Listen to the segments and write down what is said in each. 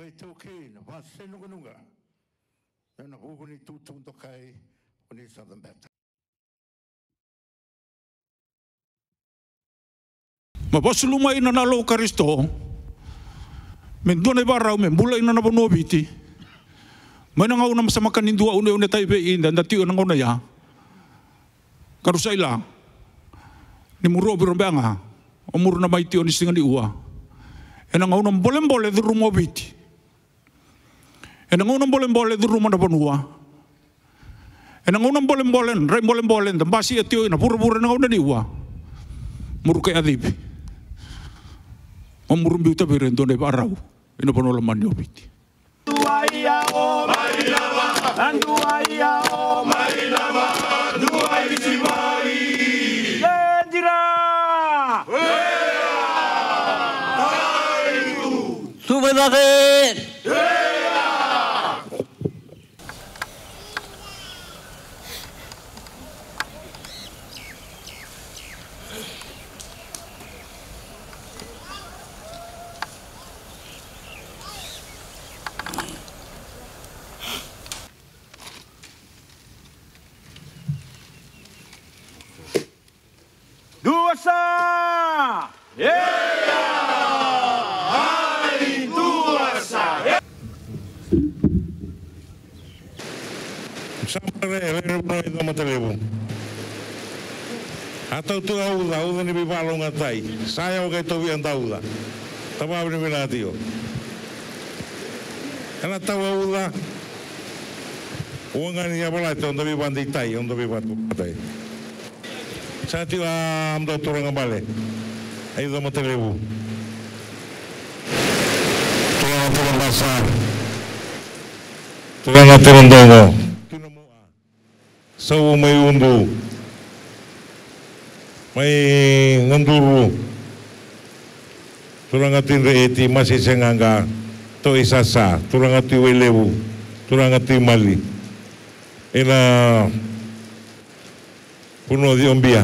vai toki na va senunga. Na hukuni tutunto kai uni Southern Baptist. Mapasuluma ina na lo Karisto. Men done barau men bula ina na bono biti. May nangauna masama kanindua une taipe inda ndati una ngona ya. Karusaila. Ni muro birombeanga. Omuru na maiti oni singa ni ua. Ena ngauna mbole du rumo biti. Ena ngauna mbole du rumo na bonua. Ena ngauna mbole rai mbole ndambasi atio ina pura na ngauna ni ua. Muru kaya adibi. Omuru mbiuta birendo ne barau. Ina bonola mani obiti. Duaya o Marinama, Anduaya o Marinama, Duai Bisimai. Yendira! Subedade! Duasa! Yeah! Hai duasa! Sampai lepas itu mata lebu. Atau tu auda ni bibalong atai. Saya okai tu biang auda. Tapi ni binatio. Karena tahu auda. Uangan ni apa lah tu untuk bibandi tai, untuk bibantu tai. Saya tiba amdo turun kembali. Ayo mata lebu. Turun basah. Turun dongo. Sau may undu, may nganduru, turang atin reeti masih senganga, to isasa, turang ati welewu, turang ati mali, ina puno di ombia,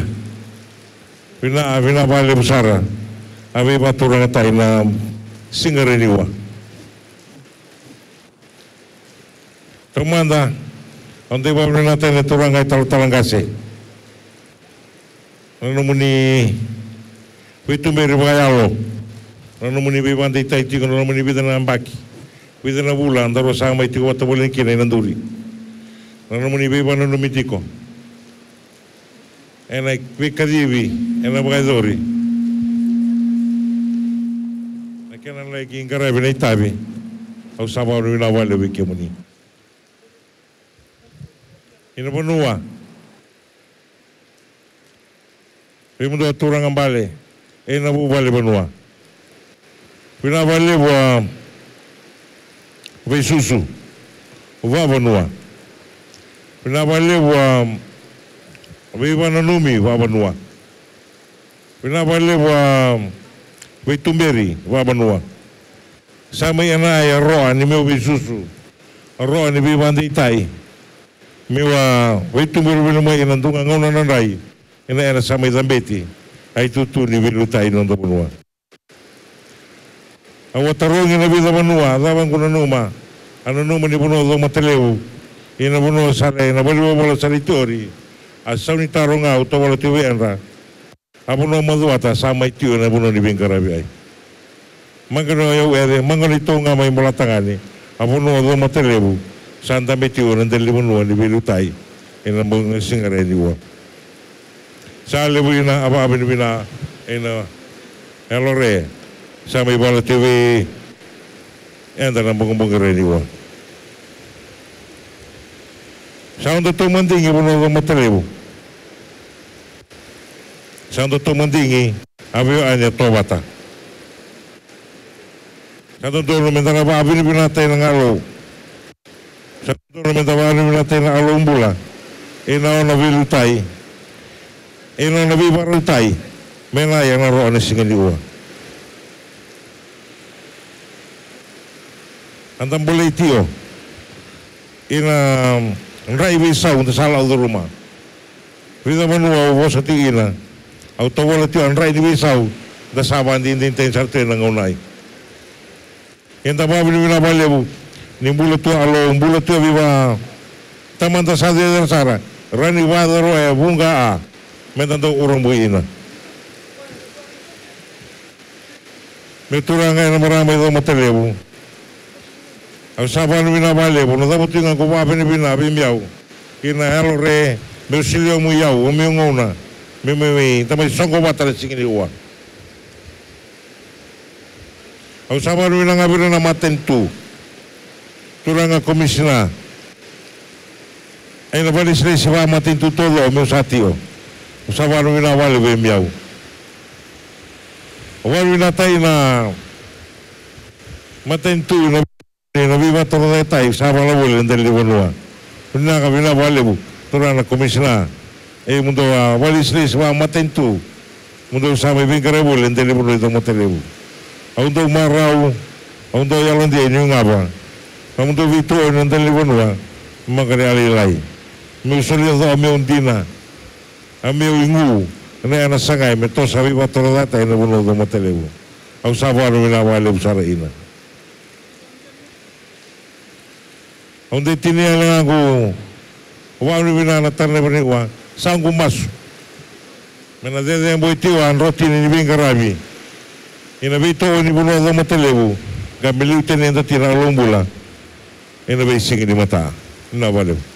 pina bale besara, abi ba turang atai na singareniwa, kemana? Onde ba natin ito lang ay talangkasi. Ano muni wito meri bayalo. Ano muni bibandi taiti kono ano muni bidan ambaki. Bidan na bulan daro sa may tiwa tabolin kinay nanduri. Ano muni bibano numitiko. Enay kwikadibi, enay bagadori. Nakenan lagi ingkarabi na itabi. Au sabaw na winawala wiki muni. Ina bonua. Rimundo turang ambale. Ina bu bale bonua. Pina bale wa susu. Wa bonua. Pina bale wa bananumi wa bonua. Pina bale wa tumberi wa bonua. Sama yana ya roa ni meu susu. Roa ni bibandi tai. Miwa waitu miru mai inandunga ngona nanrai ina era sama zambeti ai tutu ni miru tai nondo bunua awatarong ina vida bunua daban kuna numa anu numa ni bunua do mateleu ina bunua sare ina baliwa bola salitori asauni taronga auto bola tiwenra abuno maduata sama itu ina bunua ni bingkarabi ai mangano yo ere mangano tonga mai bola tangani abuno do mateleu Santa Meteo nandali mo ni bilutai ina mga singare niwa. Sa lebu ina apa bina ina elore sa may bala TV enda na mga niwa. Sa undo to mandingi puno matalebu. Sa undo to mandingi abio anya tobata. Sa undo mentara ba abini binatay ng alo. Sa ito naman tawarin natin na alumbula. Ina na bilutay. Ina na bibarutay. May naya na roon na singaliwa. Antang boleh tiyo. Ina rai bisaw na salaw do rumah. Vida manua uwa sa tingina. Autowala tiyo ang rai di bisaw. Dasaban din din tayo sa atin ng unay. Yang tak apa bila balik bu. Ni bulu tu alo, bulu tu viva. Taman tak sadar dan sara. Rani wadaro bunga a. Medan tu orang buina. Meturang ay namarami ito matalebu. Ang saban bina balebu. Nadabuti nga kumapi ni bina bimyaw. Kina halo re. Mersilyo mo yaw. Umiyong una. Mimi. Tamay songko batala singin iwa. Ang saban bina nga bina na matentu. Turang nga komisina. Ay nabalis na siya matentu tolo. Umiyong satio. Ang saban bina balebu bimyaw. Wala na tayo na matentu na nabiba to na tayo sa mga wala ng daliwanwa. Wala na kami na wala mo. Tura na komisina. Mundo walis na sa matentu. Mundo sa may bingkare wala ng daliwanwa ito matalibu. Mundo maraw. Mundo yalan din yung nga ba. Mundo vito ng daliwanwa. Magkarialilay. May usuliyo ito amay undina. Amay ingu. Ano yan ang sangay, may to sabi pa to na tayo na bunod ng matalibu. Ang sabi ano minawalib sa raina. Ang di tiniya lang ako, huwag ano minanatar na ba niwa, saan kumaso? May nadede ang buitiwan, roti ni Nibing Karabi. Inabito ko ni bunod ng matalibu, gamilutin niya na tinalong bula, inabising ni mata. Nawalib.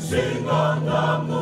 Sing on the moon.